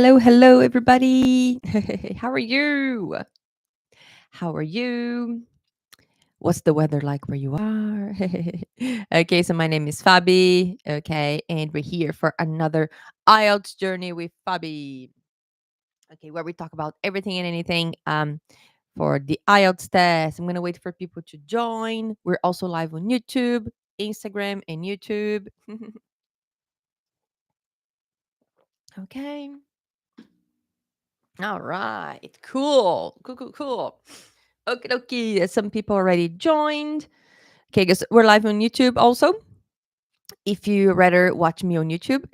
Hello, everybody. How are you? How are you? What's the weather like where you are? Okay, so my name is Fabi. Okay, and we're here for another IELTS journey with Fabi. Okay, where we talk about everything and anything for the IELTS test. I'm gonna wait for people to join. We're also live on YouTube, Instagram, and YouTube. Okay. All right. Cool. Okay. Some people already joined. Okay, guys, we're live on YouTube also. If you rather watch me on YouTube,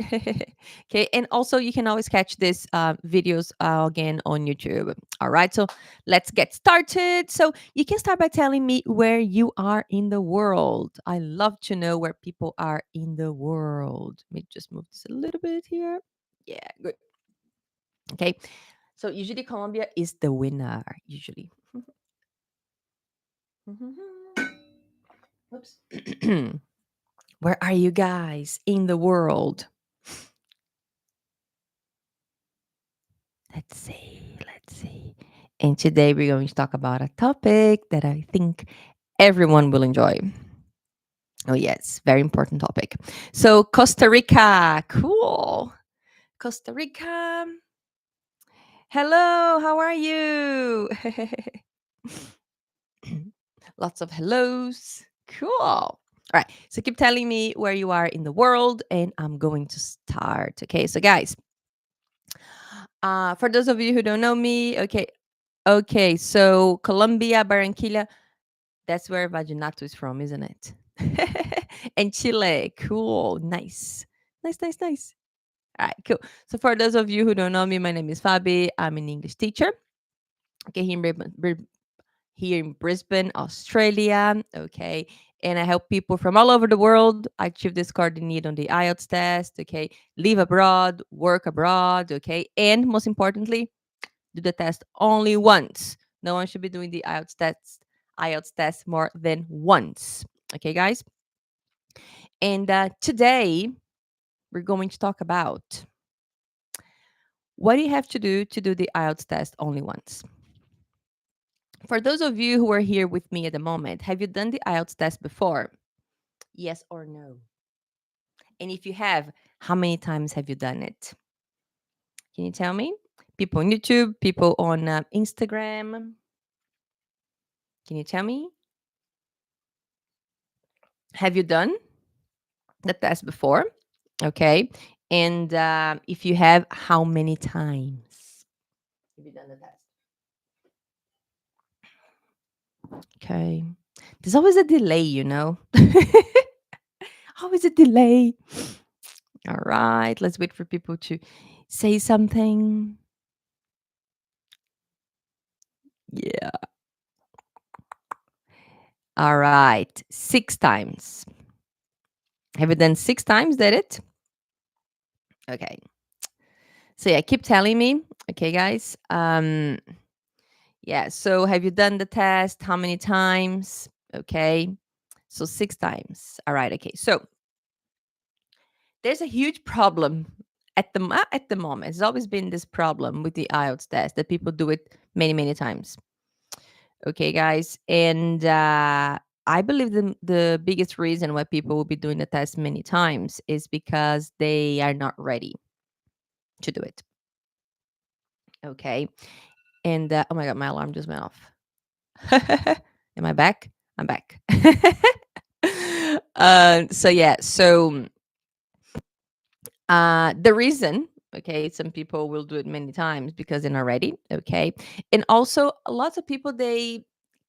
okay, and also you can always catch these videos again on YouTube. All right, so let's get started. So you can start by telling me where you are in the world. I love to know where people are in the world. Let me just move this a little bit here. Yeah, good. Okay, so usually Colombia is the winner. Usually. Oops. Where are you guys in the world? Let's see. And today we're going to talk about a topic that I think everyone will enjoy. Oh, yes, very important topic. So, Costa Rica, cool. Costa Rica. Hello, how are you? Lots of hellos. Cool. All right, so keep telling me where you are in the world, and I'm going to start. Okay, so guys, for those of you who don't know me, okay, so Colombia, Barranquilla, that's where Vallenato is from, isn't it? And Chile, cool, nice. All right, cool. So for those of you who don't know me, my name is Fabi. I'm an English teacher. Okay, here in Brisbane, Australia. Okay, and I help people from all over the world achieve this score they need on the IELTS test. Okay, live abroad, work abroad. Okay, and most importantly, do the test only once. No one should be doing the IELTS test more than once. Okay, guys. And today we're going to talk about what do you have to do the IELTS test only once. For those of you who are here with me at the moment, have you done the IELTS test before? Yes or no? And if you have, how many times have you done it? Can you tell me? People on YouTube, people on Instagram. Can you tell me? Have you done the test before? Okay. And if you have, how many times have you done the test? Okay. There's always a delay, you know? Always a delay. All right. Let's wait for people to say something. Yeah. All right. 6 times. Have you done 6 times? Did it? Okay. So yeah, keep telling me. Okay, guys. Yeah. So have you done the test? How many times? Okay. So 6 times. All right. Okay. So there's a huge problem at the moment. There's always been this problem with the IELTS test that people do it many times. Okay, guys, and I believe the biggest reason why people will be doing the test many times is because they are not ready to do it. Okay, and oh my god, my alarm just went off. Am I back? I'm back. So yeah, so the reason, okay, some people will do it many times because they're not ready, okay, and also lots of people they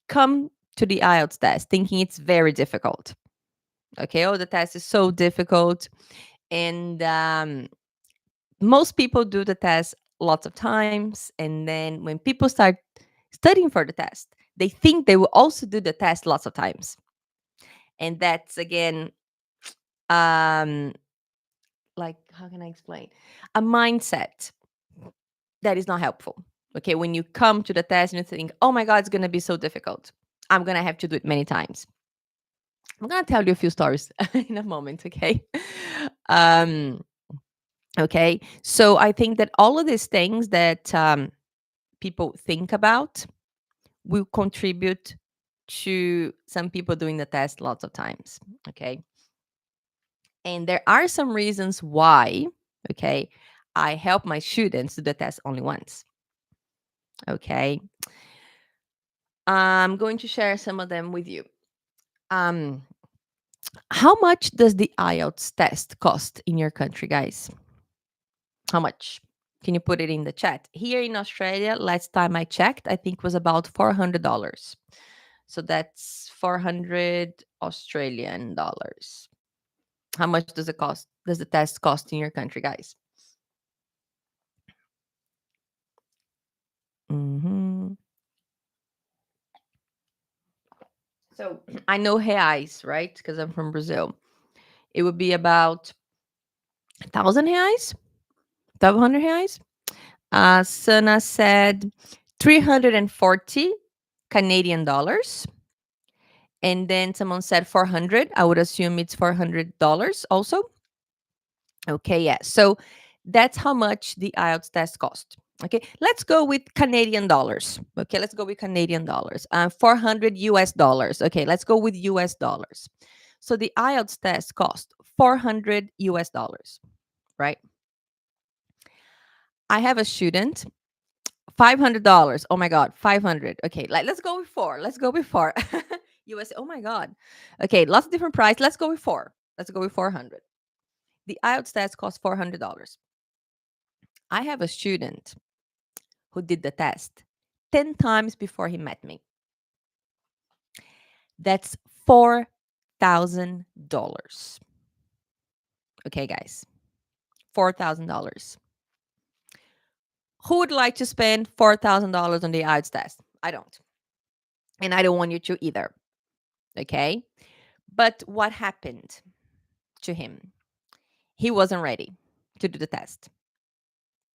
come to the IELTS test thinking it's very difficult. Okay, oh, the test is so difficult, and most people do the test lots of times, and then when people start studying for the test, they think they will also do the test lots of times, and that's again, um, like how can I explain? A mindset that is not helpful. Okay, when you come to the test and you think, oh my God, it's going to be so difficult. I'm going to have to do it many times. I'm going to tell you a few stories in a moment, okay? Um, Okay. So I think that all of these things that people think about will contribute to some people doing the test lots of times. Okay. And there are some reasons why, okay, I help my students do the test only once. Okay. I'm going to share some of them with you. Um, how much does the IELTS test cost in your country, guys? How much? Can you put it in the chat? Here in Australia, last time I checked, I think was about $400. So that's 400 Australian dollars. How much does it cost? Does the test cost in your country, guys? Hmm. So I know reais, right? Because I'm from Brazil. It would be about 1,000 reais, 1,200 reais. Sana said 340 Canadian dollars. And then someone said 400. I would assume it's $400 also. Okay, yeah. So that's how much the IELTS test cost. Okay, let's go with Canadian dollars. Okay, let's go with Canadian dollars. 400 US dollars. Okay, let's go with US dollars. So the IELTS test cost 400 US dollars, right? I have a student, $500. Oh my God, 500. Okay, like let's go with four. Let's go with four. US. Oh my God. Okay, lots of different price. Let's go with four. Let's go with 400. The IELTS test costs $400. I have a student who did the test 10 times before he met me. That's $4,000. Okay, guys, $4,000. Who would like to spend $4,000 on the IELTS test? I don't. And I don't want you to either. Okay. But what happened to him? He wasn't ready to do the test.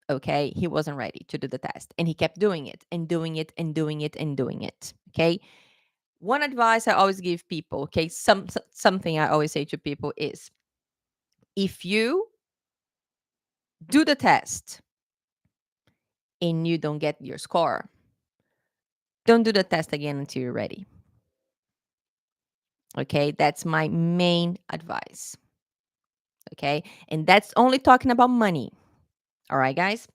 Okay. He wasn't ready to do the test. And he kept doing it and doing it and doing it and doing it. Okay. One advice I always give people, okay, something I always say to people is if you do the test and you don't get your score, don't do the test again until you're ready. Okay, that's my main advice. Okay, and that's only talking about money. All right, guys.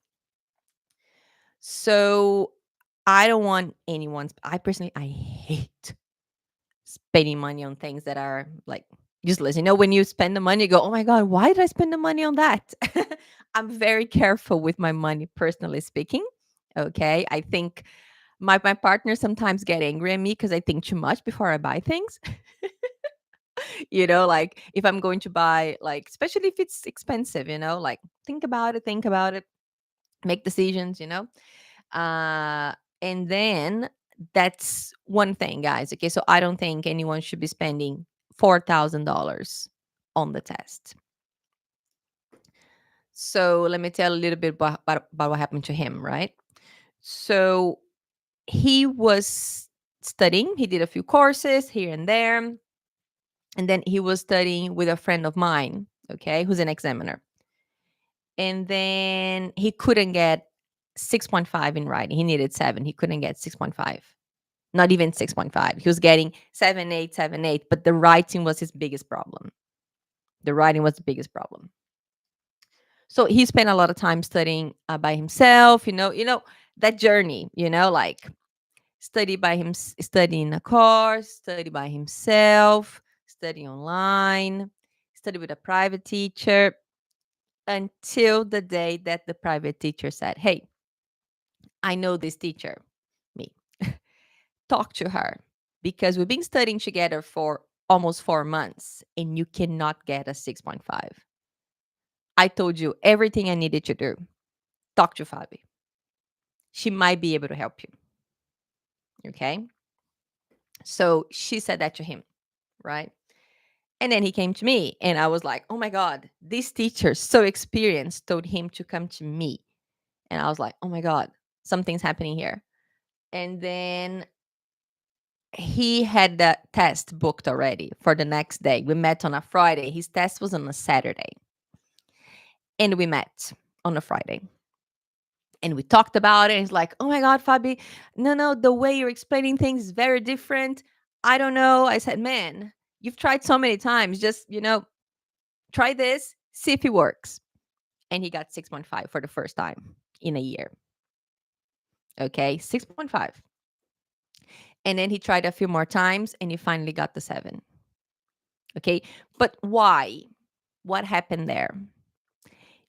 So I don't want anyone's, I personally, I hate spending money on things that are like useless. You know, when you spend the money, you go, oh my God, why did I spend the money on that? I'm very careful with my money, personally speaking. Okay. I think my partner sometimes get angry at me because I think too much before I buy things. You know, like if I'm going to buy, like, especially if it's expensive, you know, like think about it, make decisions, you know. Uh, and then that's one thing, guys. Okay, so I don't think anyone should be spending $4,000 on the test. So let me tell a little bit about what happened to him, right? So he was studying, he did a few courses here and there. And then he was studying with a friend of mine, okay, who's an examiner. And then he couldn't get 6.5 in writing. He needed 7. He couldn't get 6.5. Not even 6.5. He was getting 7.8, 7.8, but the writing was his biggest problem. The writing was the biggest problem. So he spent a lot of time studying by himself, that journey, like study in a course, study by himself, study online, study with a private teacher until the day that the private teacher said, "Hey, I know this teacher, me. Talk to her because we've been studying together for almost 4 months and you cannot get a 6.5. I told you everything I needed to do. Talk to Fabi. She might be able to help you." Okay. So she said that to him, right? And then he came to me and I was like, oh my God, this teacher, so experienced, told him to come to me. And I was like, oh my God, something's happening here. And then he had the test booked already for the next day. We met on a Friday. His test was on a Saturday. And we met on a Friday. And we talked about it. And he's like, oh my God, Fabi, no, the way you're explaining things is very different. I don't know. I said, man, you've tried so many times. Just, try this, see if it works. And he got 6.5 for the first time in a year. Okay, 6.5. And then he tried a few more times and he finally got the 7. Okay, but why? What happened there?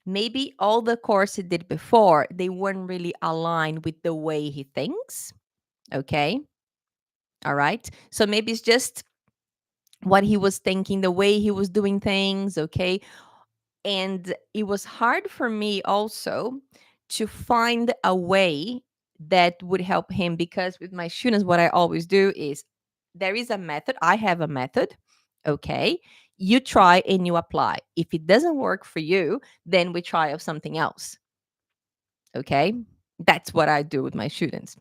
Maybe all the course he did before, they weren't really aligned with the way he thinks. Okay, all right. So maybe it's just what he was thinking, the way he was doing things. Okay, and it was hard for me also to find a way that would help him, because with my students what I always do is there is a method. I have a method. Okay, you try and you apply. If it doesn't work for you, then we try of something else. Okay, that's what I do with my students,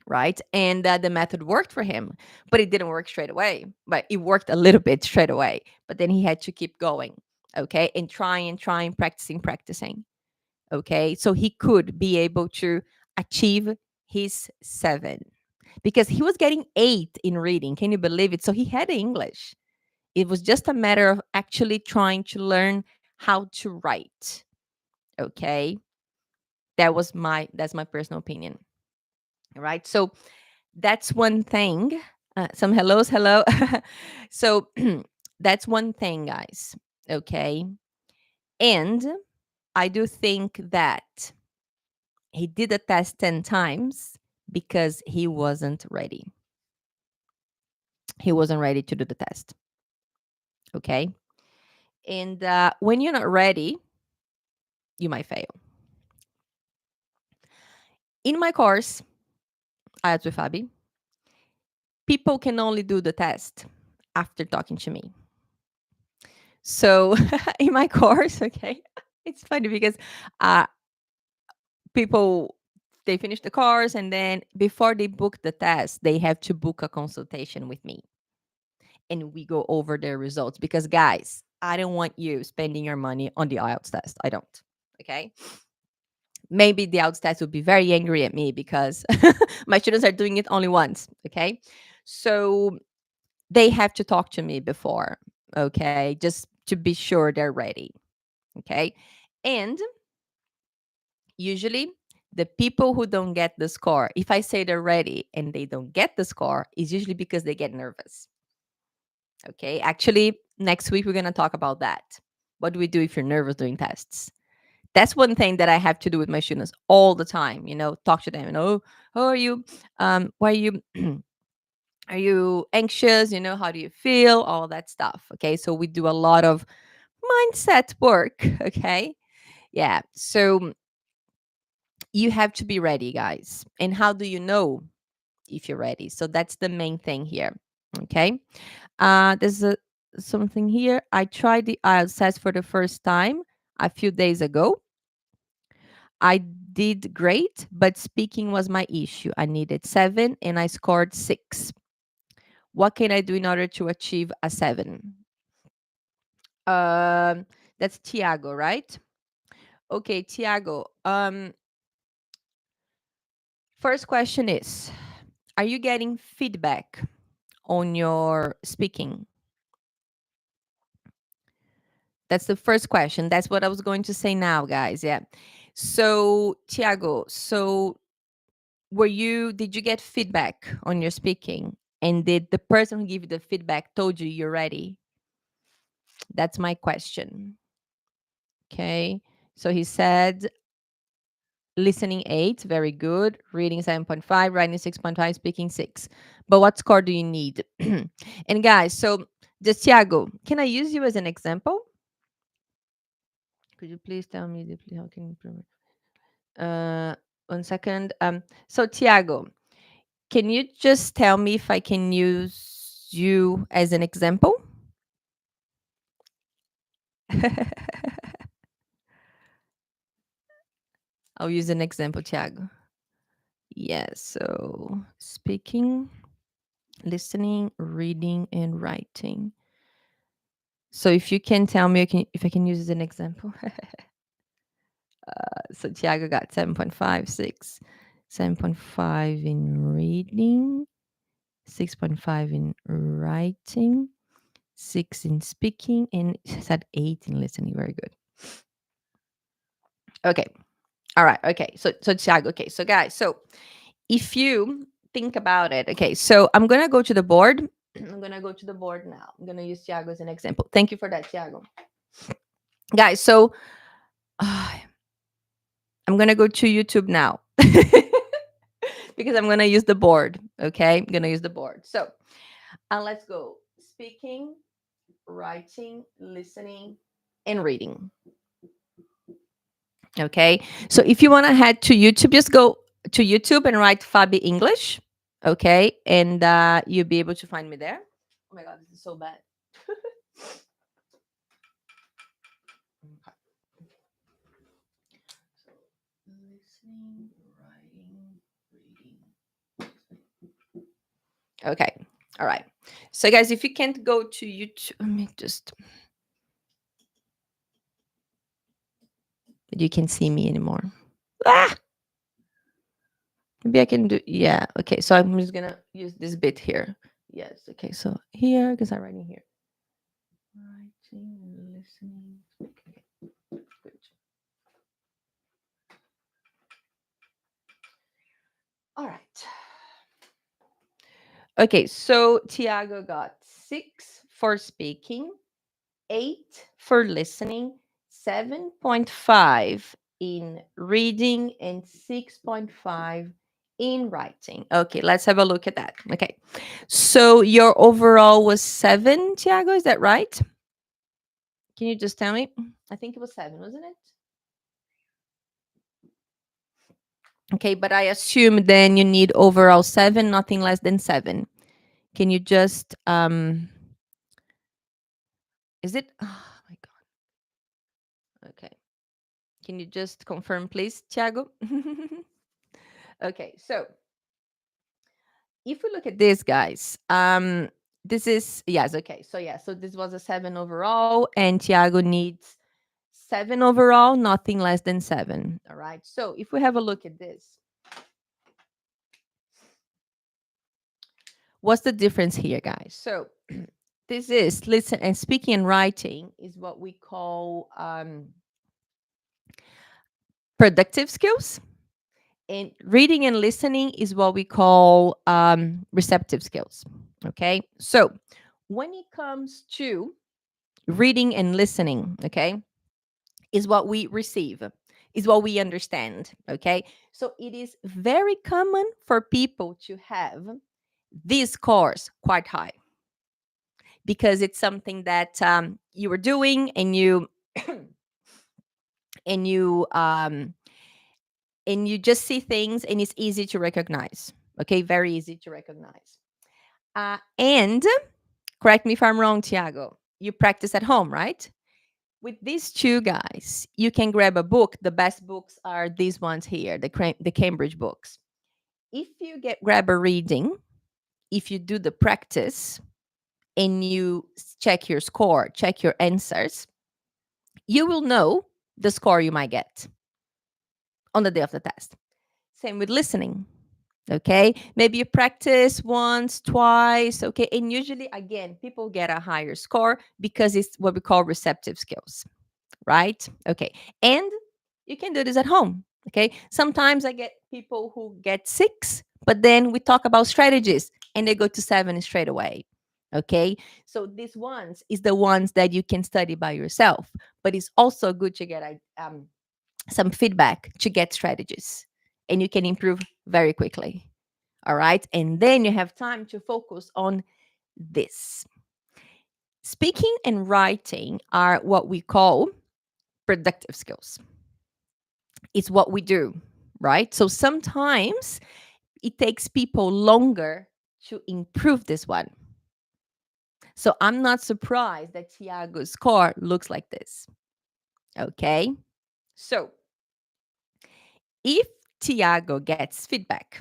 right? And the method worked for him, but it didn't work straight away. But it worked a little bit straight away, but then he had to keep going. Okay, and trying, practicing. Okay, so he could be able to achieve his 7, because he was getting 8 in reading. Can you believe it? So he had English. It was just a matter of actually trying to learn how to write. Okay, that's my personal opinion. All right, so that's one thing. Some hello. So that's one thing, guys. Okay, and I do think that he did the test 10 times because he wasn't ready. He wasn't ready to do the test. Okay. And when you're not ready, you might fail. In my course, Ielts with Fabi, people can only do the test after talking to me. So in my course, okay, it's funny because uh, people, they finish the course and then before they book the test, they have to book a consultation with me. And we go over their results, because guys, I don't want you spending your money on the IELTS test. I don't. Okay. Maybe the IELTS test would be very angry at me because my students are doing it only once. Okay. So they have to talk to me before. Okay. Just to be sure they're ready. Okay. And usually the people who don't get the score, if I say they're ready and they don't get the score, is usually because they get nervous. Okay. Actually, next week we're going to talk about that. What do we do if you're nervous doing tests? That's one thing that I have to do with my students all the time. Talk to them. How are you? Why are you? Are you anxious? How do you feel? All that stuff. Okay. So we do a lot of mindset work. Okay. Yeah. So you have to be ready, guys. And how do you know if you're ready? So that's the main thing here. Okay. There's something here. I tried the IELTS test for the first time a few days ago. I did great, but speaking was my issue. I needed 7 and I scored 6. What can I do in order to achieve a 7? Um, that's Tiago, right? Okay, Tiago. First question is, are you getting feedback on your speaking? That's the first question. That's what I was going to say now, guys. Yeah. So, Tiago, did you get feedback on your speaking? And did the person who gave you the feedback told you you're ready? That's my question. Okay. So he said listening 8, very good. Reading 7.5, writing 6.5, speaking 6. But what score do you need? And guys, so just Tiago, can I use you as an example? Could you please tell me deeply how can you improve it? 1 second. So Tiago, can you just tell me if I can use you as an example? I'll use an example, Tiago. Yes, so speaking, listening, reading, and writing. So if you can tell me, if I can use as an example. So Tiago got 7.56, 7.5 in reading, 6.5 in writing, 6 in speaking, and he said 8 in listening. Very good. Okay. All right. Okay. So Tiago. Okay. So guys, so if you think about it, okay. So I'm gonna go to the board. I'm gonna go to the board now. I'm gonna use Tiago as an example. Thank you for that, Tiago. Guys, so I'm gonna go to YouTube now. Because I'm gonna use the board. Okay, I'm gonna use the board. So let's go. Speaking, writing, listening, and reading. Okay. So if you want to head to YouTube, just go to YouTube and write Fabi English. Okay. And you'll be able to find me there. Oh my God, this is so bad. Okay. So listening, writing, reading. Okay. All right. So guys, if you can't go to YouTube, let me just. You can see me anymore. Ah! Maybe I can do, yeah. Okay, so I'm just gonna use this bit here. Yes, okay, so here, because I'm writing here. Writing and listening. Okay, good. All right. Okay, so Tiago got 6 for speaking, 8 for listening, 7.5 in reading, and 6.5 in writing. Okay, let's have a look at that. Okay, so your overall was 7, Tiago, is that right? Can you just tell me? I think it was 7, wasn't it? Okay, but I assume then you need overall 7, nothing less than 7. Can you just is it, oh my god. Okay. Can you just confirm please, Tiago? Okay, so if we look at this, guys, this is, yes, okay. So yeah, so this was a 7 overall, and Tiago needs 7 overall, nothing less than 7. All right. So if we have a look at this, what's the difference here, guys? So this is listen and speaking and writing is what we call productive skills, and reading and listening is what we call receptive skills. Okay, so when it comes to reading and listening, okay, is what we receive, is what we understand. Okay, so it is very common for people to have these scores quite high because it's something that you were doing and you and you and you just see things and it's easy to recognize. Okay, very easy to recognize. And correct me if I'm wrong, Tiago, you practice at home, right? With these two guys, you can grab a book. The best books are these ones here, the Cambridge books. If you grab a reading, if you do the practice and you check your score, check your answers, you will know the score you might get on the day of the test. Same with listening. Okay, maybe you practice once, twice. Okay, and usually, again, people get a higher score because it's what we call receptive skills, right? Okay, and you can do this at home. Okay, sometimes I get people who get 6, but then we talk about strategies and they go to 7 straight away. Okay, so these ones is the ones that you can study by yourself, but it's also good to get some feedback to get strategies, and you can improve very quickly. All right, and then you have time to focus on this. Speaking and writing are what we call productive skills. It's what we do, right? So sometimes it takes people longer to improve this one. So I'm not surprised that Tiago's score looks like this. Okay. So if Tiago gets feedback,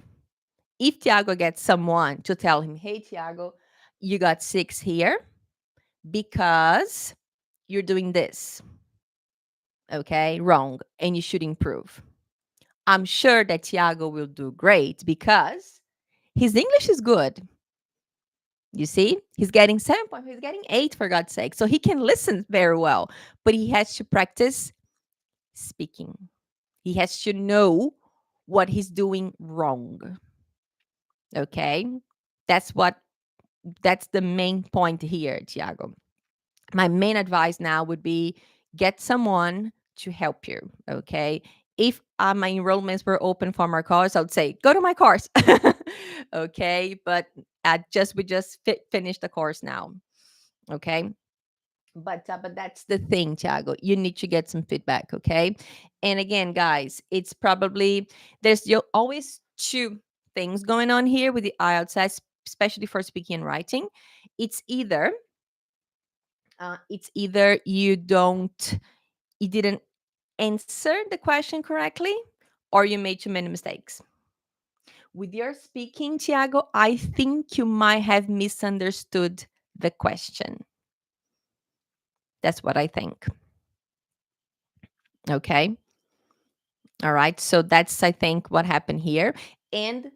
if Tiago gets someone to tell him, hey, Tiago, you got 6 here because you're doing this, okay, wrong, and you should improve. I'm sure that Tiago will do great because his English is good. You see, he's getting 7 points, he's getting 8 for God's sake. So he can listen very well, but he has to practice speaking. He has to know what he's doing wrong. Okay? That's what that's the main point here, Tiago. My main advice now would be get someone to help you. Okay. If my enrollments were open for my course, I would say go to my course. Okay. But we just finished the course now. Okay. But that's the thing, Tiago. You need to get some feedback. Okay. And again, guys, it's probably always two things going on here with the IELTS, especially for speaking and writing. It's either you didn't answer the question correctly, or you made too many mistakes. With your speaking, Tiago, I think you might have misunderstood the question. That's what I think. Okay. All right. So that's, I think, what happened here. And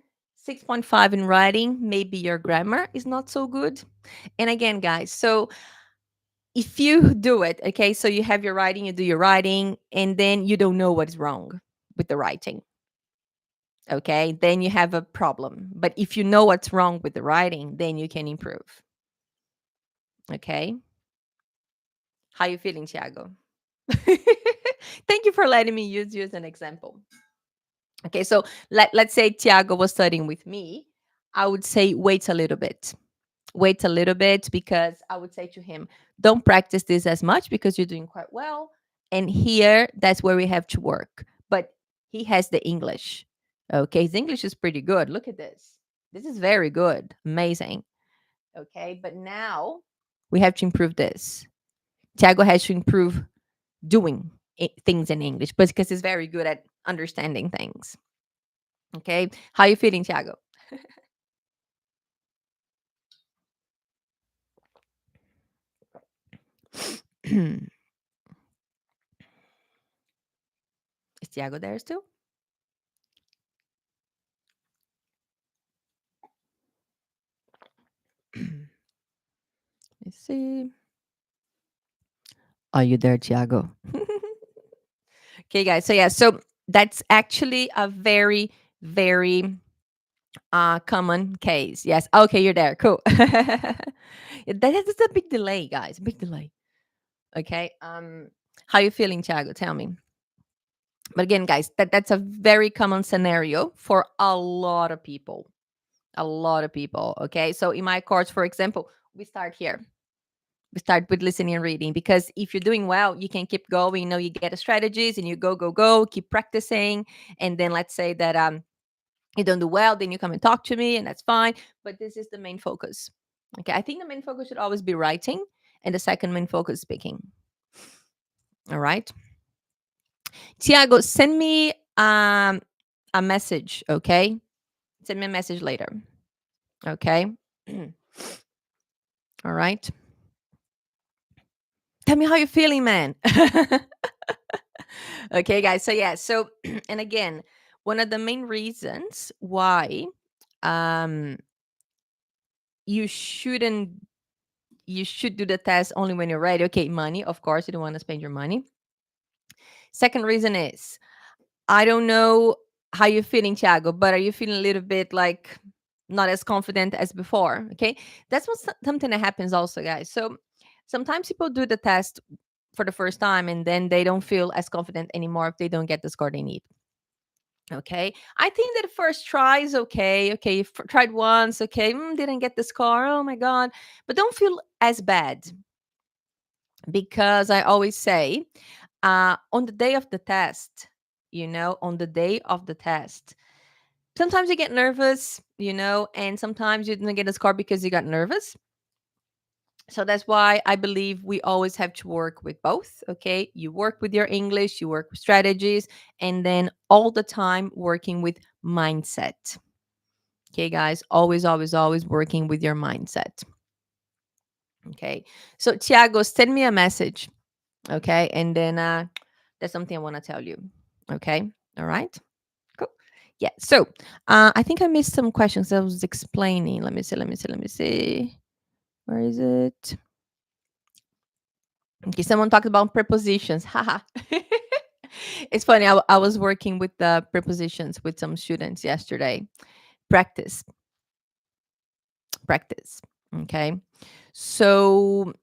6.5 in writing, maybe your grammar is not so good. And again, guys, so if you do it, okay, so you have your writing, you do your writing, and then you don't know what's wrong with the writing, okay, then you have a problem. But if you know what's wrong with the writing, then you can improve. Okay. How you feeling, Tiago? Thank you for letting me use you as an example. Okay, so let's say Tiago was studying with me. I would say wait a little bit. Wait a little bit, because I would say to him, don't practice this as much because you're doing quite well. And here, that's where we have to work. But he has the English. Okay, his English is pretty good. Look at this. This is very good. Amazing. Okay, but now we have to improve this. Tiago has to improve doing things in English, but because he's very good at understanding things. Okay, how you feeling, Tiago? Is Tiago there still? Let's see. Are you there, Tiago? Okay, guys. So yeah, so that's actually a very, very common case. Yes. Okay, you're there. Cool. That's a big delay, guys. Big delay. Okay. How you feeling, Tiago? Tell me. But again, guys, that's a very common scenario for a lot of people. A lot of people. Okay. So in my course, for example, we start here. We start with listening and reading, because if you're doing well, you can keep going. You get the strategies and you go, keep practicing. And then let's say that you don't do well, then you come and talk to me, and that's fine. But this is the main focus. Okay. I think the main focus should always be writing, and the second main focus speaking. All right. Tiago, send me a message. Okay. Send me a message later. Okay. All right. Tell me how you're feeling, man. Okay, guys. So yeah, so and again, one of the main reasons why um you shouldn't you should do the test only when you're ready. Okay, money, of course, you don't want to spend your money. Second reason is, I don't know how you're feeling, Thiago, but are you feeling a little bit like not as confident as before? Okay, that's something that happens also, guys. So sometimes people do the test for the first time and then they don't feel as confident anymore if they don't get the score they need. Okay, I think that the first try is okay. Okay, you tried once, okay, didn't get the score, oh my god, but don't feel as bad, because I always say, on the day of the test, on the day of the test, sometimes you get nervous, and sometimes you didn't get a score because you got nervous. So that's why I believe we always have to work with both. Okay. You work with your English, you work with strategies, and then all the time working with mindset. Okay, guys, always, always, always working with your mindset. Okay. So, Tiago, send me a message. Okay. And then that's something I want to tell you. Okay. All right. Cool. Yeah. So I think I missed some questions I was explaining. Let me see. Let me see. Let me see. Where is it? Okay. Someone talked about prepositions. Haha. It's funny. I was working with the prepositions with some students yesterday. Practice, practice. Okay. So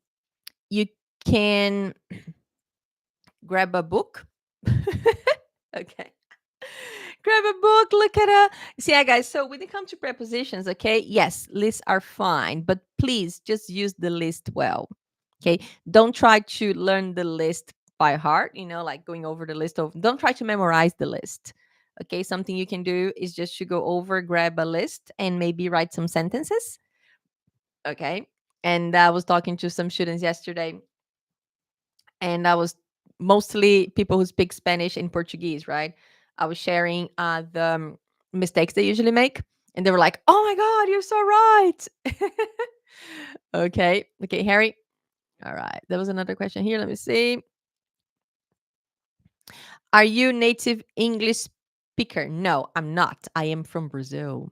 you can grab a book. Okay. Grab a book, look at a. See, yeah, guys. So when it comes to prepositions, okay, yes, lists are fine, but please just use the list well. Okay. Don't try to learn the list by heart, like going over the list of, don't try to memorize the list. Okay. Something you can do is just to go over, grab a list, and maybe write some sentences. Okay. And I was talking to some students yesterday, and I was mostly people who speak Spanish and Portuguese, right? I was sharing the mistakes they usually make, and they were like, "Oh my god, you're so right." Okay, okay, Harry. All right, there was another question here. Let me see. Are you native English speaker? No, I'm not. I am from Brazil.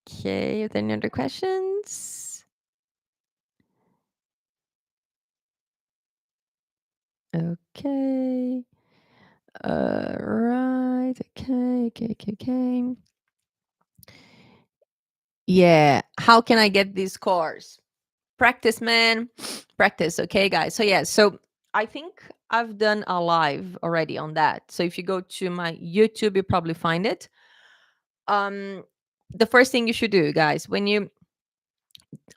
Okay, are there any other questions? Okay. Right. Okay. Okay. Okay. Okay. Yeah. How can I get these scores? Practice, man. Practice. Okay, guys. So, yeah. So, I think I've done a live already on that. So, if you go to my YouTube, you probably find it. Um, the first thing you should do, guys, when you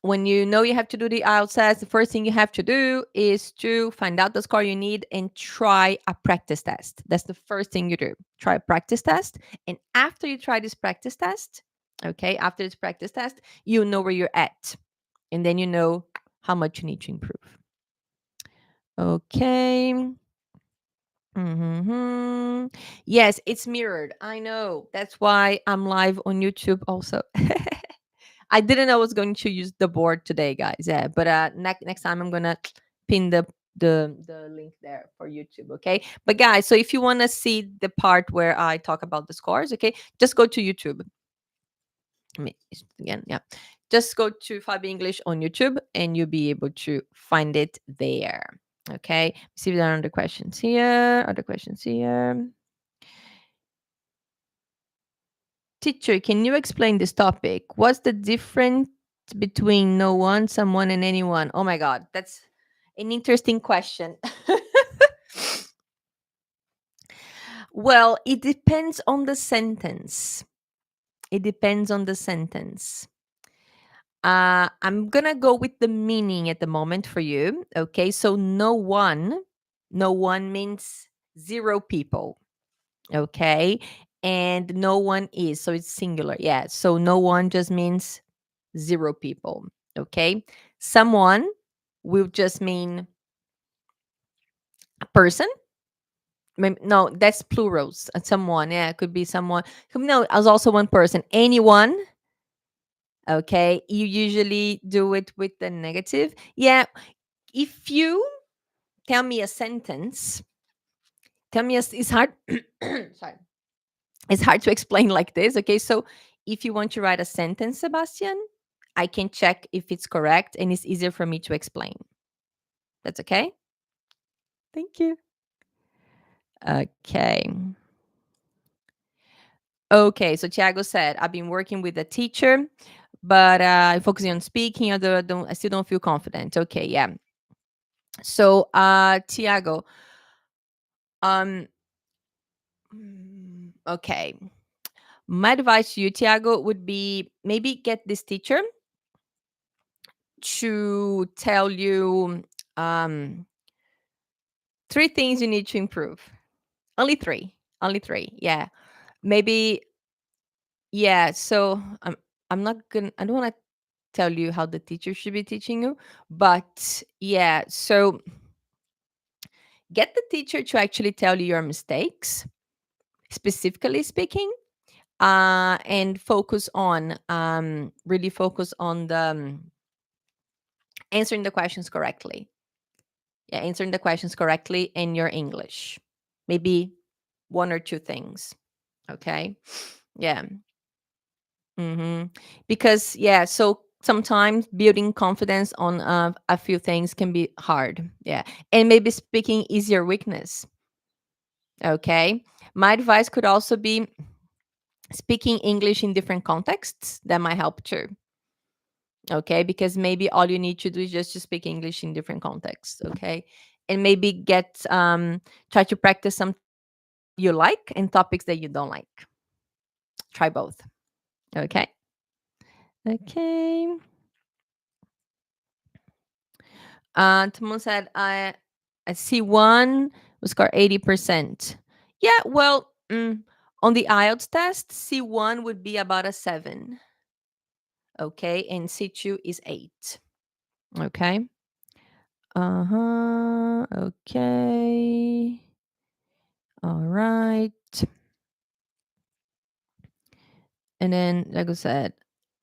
know you have to do the IELTS test, the first thing you have to do is to find out the score you need and try a practice test. That's the first thing you do. Try a practice test. And after you try this practice test, okay, after this practice test, you know where you're at. And then you know how much you need to improve. Okay. Hmm. Yes, it's mirrored. I know. That's why I'm live on YouTube also. I didn't know I was going to use the board today, guys. Yeah, but next time I'm gonna pin the link there for YouTube. Okay, but guys, so if you want to see the part where I talk about the scores, okay, just go to YouTube. Again, yeah, just go to Fabi English on YouTube, and you'll be able to find it there. Okay, see if there are other questions here. Other questions here. Teacher, can you explain this topic? What's the difference between no one, someone, and anyone? Oh my God, that's an interesting question. Well, it depends on the sentence. It depends on the sentence. I'm gonna go with the meaning at the moment for you. Okay, so no one means zero people. Okay, and no one is, so it's singular. Yeah, so no one just means zero people. Okay. Someone will just mean a person. No, that's plurals. Someone. Yeah, it could be someone. No, as also one person. Anyone. Okay. You usually do it with the negative. Yeah. If you tell me a sentence, it's hard. Sorry. It's hard to explain like this. Okay. So if you want to write a sentence, Sebastian, I can check if it's correct and it's easier for me to explain. That's okay. Thank you. Okay. Okay. So Tiago said, I've been working with a teacher, but focusing on speaking. I still don't feel confident. Okay. Yeah. So, Tiago, um, okay. My advice to you, Tiago, would be maybe get this teacher to tell you um, three things you need to improve. Only three. Only three. Yeah. Maybe. Yeah. So I'm not gonna. I don't want to tell you how the teacher should be teaching you, but yeah. So get the teacher to actually tell you your mistakes, specifically speaking, and focus on really focus on the answering the questions correctly. Yeah, answering the questions correctly in your English. Maybe one or two things. Okay. Yeah. hmm Because, yeah, so sometimes building confidence on a few things can be hard. Yeah. And maybe speaking is your weakness. Okay. My advice could also be speaking English in different contexts. That might help too. Okay. Because maybe all you need to do is just to speak English in different contexts. Okay. And maybe try to practice some you like and topics that you don't like. Try both. Okay. Okay. Timon said, I see one will score 80%. Yeah, well, on the IELTS test, C1 would be about a 7. Okay. And C2 is 8. Okay. Uh huh. Okay. All right. And then, like I said,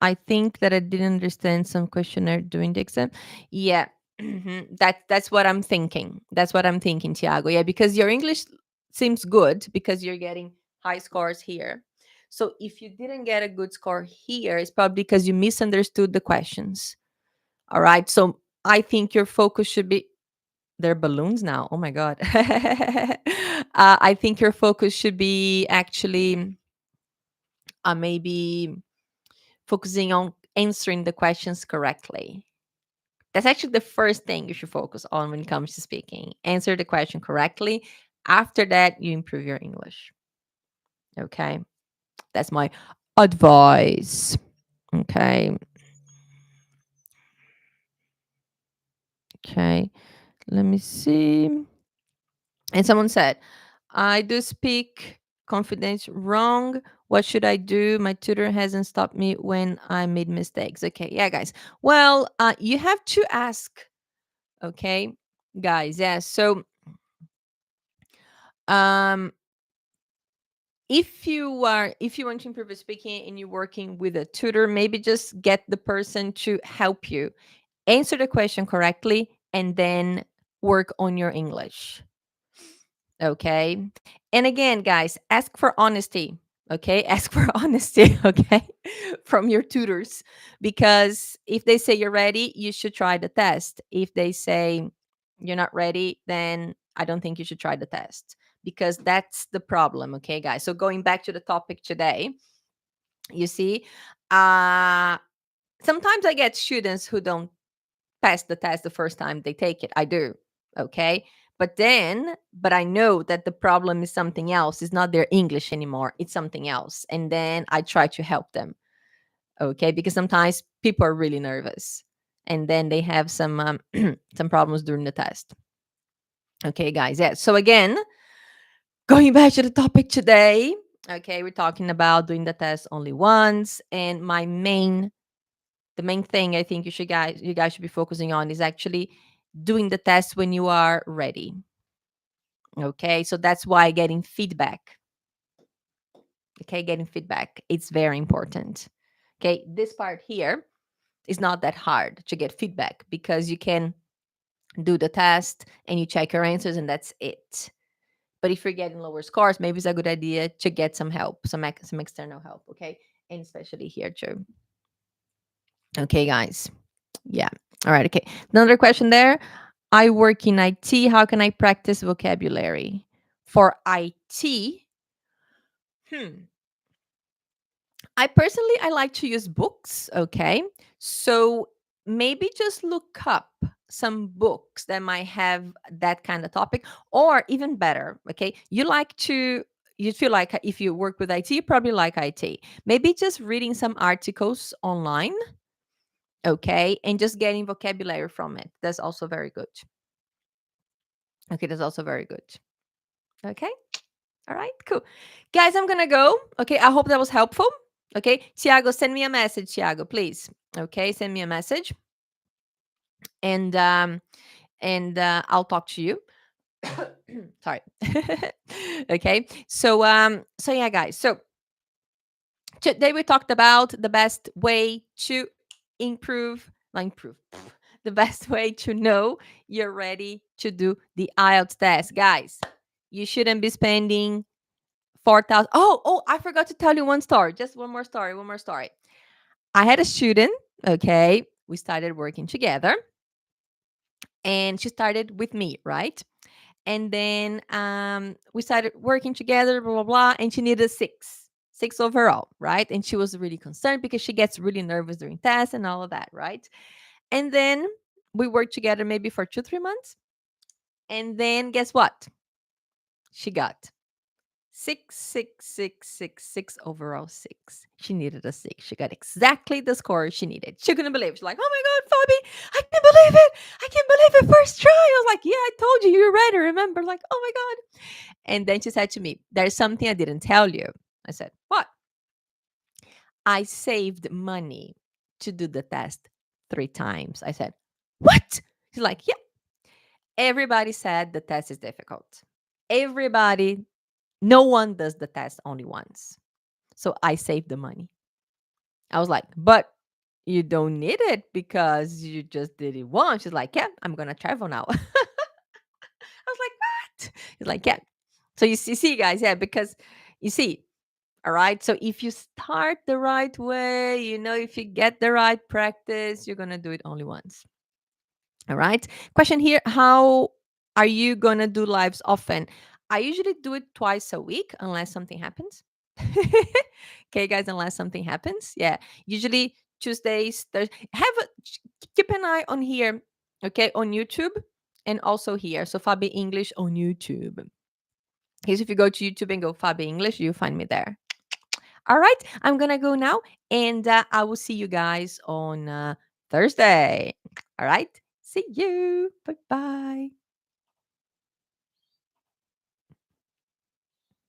I think that I didn't understand some questionnaire during the exam. Yeah, that's what I'm thinking. That's what I'm thinking, Tiago. Yeah, because your English seems good because you're getting high scores here. So if you didn't get a good score here, it's probably because you misunderstood the questions. All right. So I think your focus should be. They're balloons now. Oh my god. I think your focus should be actually maybe focusing on answering the questions correctly. That's actually the first thing you should focus on when it comes to speaking. Answer the question correctly. After that, you improve your English. Okay. That's my advice. Okay. Okay. Let me see. And someone said, I do speak confidence wrong. What should I do? My tutor hasn't stopped me when I made mistakes. Okay. Yeah, guys. Well, you have to ask. Okay, guys. Yeah. So, um, if you want to improve your speaking and you're working with a tutor, maybe just get the person to help you answer the question correctly and then work on your English. Okay. And again, guys, ask for honesty. Okay. Ask for honesty. Okay. From your tutors. Because if they say you're ready, you should try the test. If they say you're not ready, then I don't think you should try the test because that's the problem. Okay, guys. So going back to the topic today, you see, uh, sometimes I get students who don't pass the test the first time they take it. I do. Okay. But I know that the problem is something else. It's not their English anymore. It's something else. And then I try to help them. Okay. Because sometimes people are really nervous and then they have some problems during the test. Okay, guys. Yeah. So again, going back to the topic today. Okay. We're talking about doing the test only once. And the main thing I think you guys should be focusing on is actually doing the test when you are ready. Okay, so that's why getting feedback. Okay, getting feedback, it's very important. Okay, this part here is not that hard to get feedback because you can do the test and you check your answers and that's it. But if you're getting lower scores, maybe it's a good idea to get some help, some external help. Okay, and especially here too. Okay, guys. Yeah. All right. Okay. Another question there. I work in IT. How can I practice vocabulary? For IT, hmm. I like to use books. Okay. So maybe just look up some books that might have that kind of topic, or even better. Okay. You feel like if you work with IT, you probably like IT. Maybe just reading some articles online. Okay. And just getting vocabulary from it. That's also very good. Okay. That's also very good. Okay. All right, cool. Guys, I'm gonna go. Okay, I hope that was helpful. Okay, Tiago, send me a message, Tiago, please. Okay, send me a message, and I'll talk to you. Sorry. Okay, so yeah, guys. So today we talked about the best way to improve, not improve, the best way to know you're ready to do the IELTS test. Guys, you shouldn't be spending 4,000. Oh, I forgot to tell you one story. Just one more story. I had a student, okay? We started working together and she started with me, right? And then we started working together, blah, blah, blah, and she needed six overall, right? And she was really concerned because she gets really nervous during tests and all of that, right? And then we worked together maybe for 2, 3 months. And then guess what? She got six overall six. She needed a six. She got exactly the score she needed. She couldn't believe it. She's like, oh my God, Fabi, I can't believe it. I can't believe it. First try. I was like, yeah, I told you. You're ready. Remember? Like, oh my God. And then she said to me, there's something I didn't tell you. I said, what? I saved money to do the test 3 times. I said, what? She's like, yeah. Everybody said the test is difficult. Everybody, no one does the test only once. So I saved the money. I was like, but you don't need it because you just did it once. She's like, yeah, I'm going to travel now. I was like, what? He's like, yeah. So you see, guys, yeah, because you see, all right. So if you start the right way, if you get the right practice, you're going to do it only once. All right. Question here. How are you going to do lives often? I usually do it twice a week unless something happens. Okay, guys, unless something happens. Yeah. Usually Tuesdays, Thursdays. Keep an eye on here. Okay. On YouTube and also here. So Fabi English on YouTube. Here's if you go to YouTube and go Fabi English, you'll find me there. All right. I'm going to go now and I will see you guys on Thursday. All right. See you. Bye bye.